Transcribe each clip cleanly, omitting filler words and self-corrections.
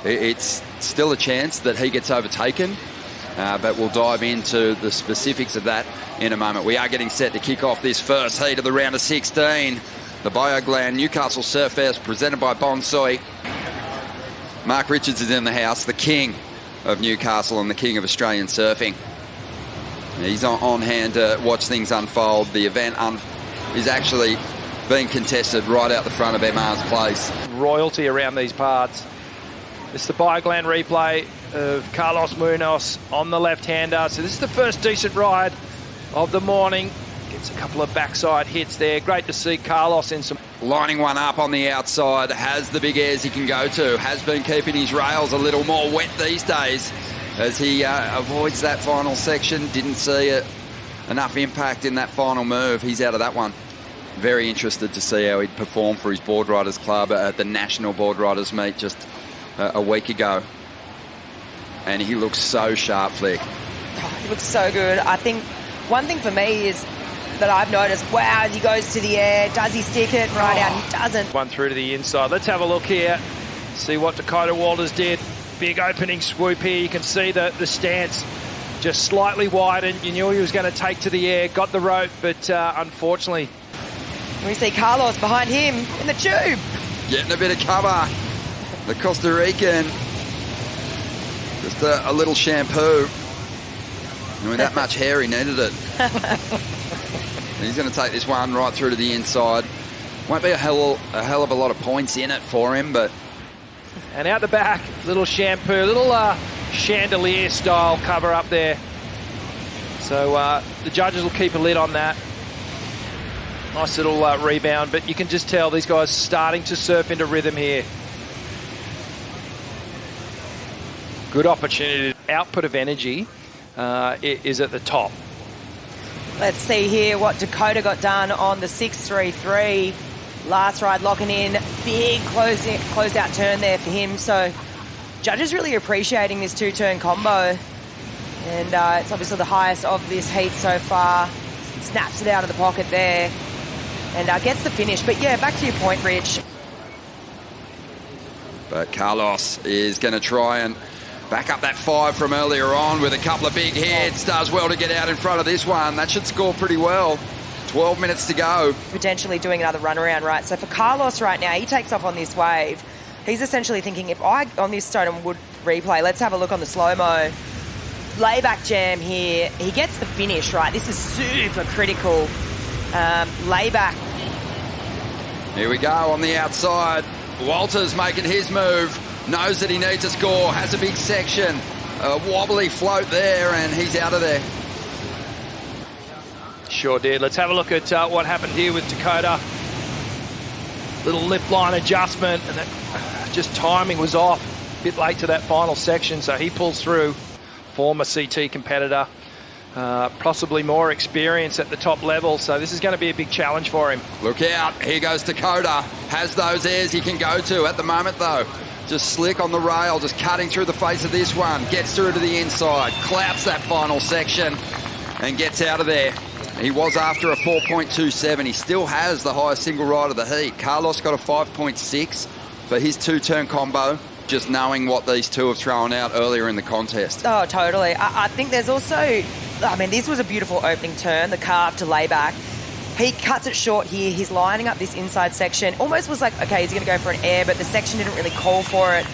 it's still a chance that he gets overtaken, but we'll dive into the specifics of that in a moment. We are getting set to kick off this first heat of the round of 16. The Bioglan Newcastle SURFEST presented by Bonsoy. Mark Richards is in the house, the king of Newcastle and the king of Australian surfing. He's on hand to watch things unfold. The event is actually being contested right out the front of MR's place. Royalty around these parts. It's the Bioglan replay of C.Munoz on the left-hander. So this is the first decent ride of the morning. Gets a couple of backside hits there. Great to see Carlos in some... Lining one up on the outside, has the big airs he can go to, has been keeping his rails a little more wet these days as he avoids that final section. Didn't see enough impact in that final move. He's out of that one. Very interested to see how he'd perform for his board riders club at the National Board Riders meet just a week ago. And he looks so sharp, Flick. Oh, he looks so good. I think one thing for me is that I've noticed, wow, as he goes to the air, does he stick it right out? He doesn't. One through to the inside. Let's have a look here. See what D.Walters did. Big opening swoop here. You can see the stance just slightly widened. You knew he was going to take to the air, got the rope, but unfortunately. We see Carlos behind him in the tube. Getting a bit of cover. The Costa Rican. Just a little shampoo. And with that much hair, he needed it. He's going to take this one right through to the inside. Won't be a hell of a lot of points in it for him, but... And out the back, little shampoo, little chandelier style cover up there. So the judges will keep a lid on that. Nice little rebound, but you can just tell these guys starting to surf into rhythm here. Good opportunity. Output of energy is at the top. Let's see here what Dakoda got done on the 6.33. Last ride locking in. Big close-out turn there for him. So judges really appreciating this two-turn combo. And it's obviously the highest of this heat so far. Snaps it out of the pocket there. And gets the finish. But yeah, back to your point, Rich. But Carlos is going to try and back up that 5 from earlier on with a couple of big hits. Does well to get out in front of this one. That should score pretty well. 12 minutes to go. Potentially doing another runaround, right? So for Carlos right now, he takes off on this wave. He's essentially thinking, if I, on this stone and wood replay, let's have a look on the slow-mo. Layback jam here. He gets the finish, right? This is super critical. Layback. Here we go on the outside. Walters making his move. Knows that he needs a score. Has a big section. A wobbly float there, and he's out of there. Sure did. Let's have a look at what happened here with Dakoda. Little lip line adjustment, and that just timing was off. A bit late to that final section, so he pulls through. Former CT competitor. Possibly more experience at the top level, so this is going to be a big challenge for him. Look out. Here goes Dakoda. Has those airs he can go to at the moment, though. Just slick on the rail, just cutting through the face of this one. Gets through to the inside, clouts that final section, and gets out of there. He was after a 4.27. He still has the highest single ride of the heat. Carlos got a 5.6 for his two-turn combo, just knowing what these two have thrown out earlier in the contest. Oh, totally. I think there's also, I mean, this was a beautiful opening turn, the carve to layback. He cuts it short here. He's lining up this inside section. Almost was like, okay, he's going to go for an air, but the section didn't really call for it.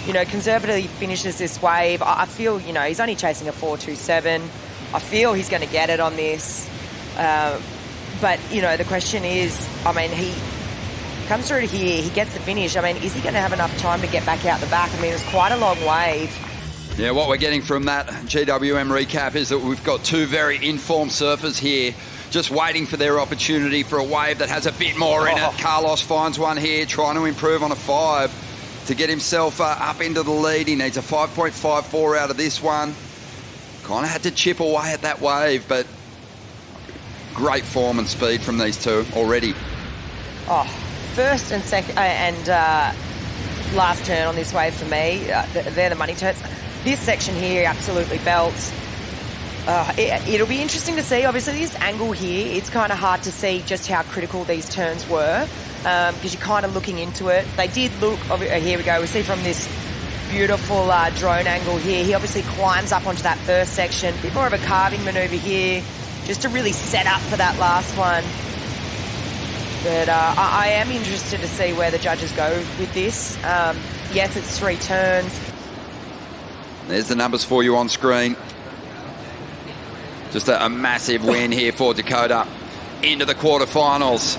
You know, conservatively finishes this wave. I feel, you know, he's only chasing a 4.27. I feel he's going to get it on this. But, you know, the question is, I mean, he comes through to here, he gets the finish. I mean, is he going to have enough time to get back out the back? I mean, it was quite a long wave. Yeah, what we're getting from that GWM recap is that we've got two very informed surfers here, just waiting for their opportunity for a wave that has a bit more in it. Carlos finds one here, trying to improve on a 5 to get himself up into the lead. He needs a 5.54 out of this one. Kind of had to chip away at that wave, but great form and speed from these two already. Oh, first and second and last turn on this wave for me. They're the money turns. This section here absolutely belts. It'll be interesting to see. Obviously, this angle here, it's kind of hard to see just how critical these turns were because you're kind of looking into it. They did look, here we go, we see from this beautiful drone angle here. He obviously climbs up onto that first section. A bit more of a carving manoeuvre here, just to really set up for that last one. But I am interested to see where the judges go with this. Yes, it's 3 turns. There's the numbers for you on screen. Just a massive win here for Dakoda into the quarterfinals.